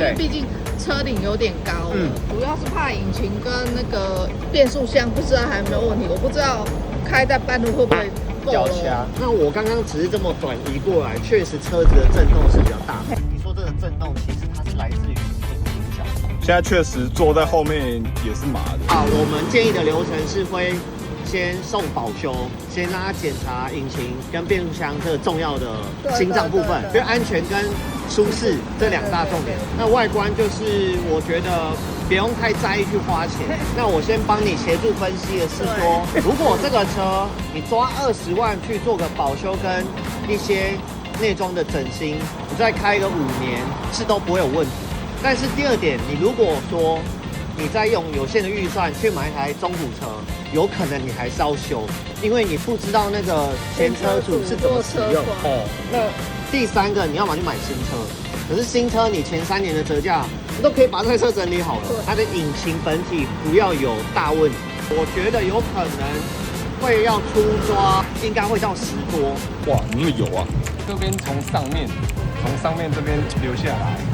因为毕竟车顶有点高了，主要是怕引擎跟那个变速箱不知道还有没有问题，我不知道开在半路会不会脚掐。那我刚刚只是这么转移过来，确实车子的震动是比较大。你说这个震动其实它是来自于引脚。现在确实坐在后面也是麻的。好，我们建议的流程是会先送保修，先让他检查引擎跟变速箱这个重要的心脏部分，因为安全跟舒适这两大重点。那外观就是我觉得不用太在意去花钱。那我先帮你协助分析的是说，如果这个车你抓20万去做个保修跟一些内装的整新，你再开个5年是都不会有问题。但是第二点，你如果说你再用有限的预算去买一台中古车，有可能你还是要修，因为你不知道那个前车主是怎么使用。那第三个，你要么就买新车，可是新车你前3年的折价，你都可以把这台车整理好了，它的引擎本体不要有大问题。我觉得有可能会要出抓，应该会到10多。哇，那么油啊！这边从上面这边流下来。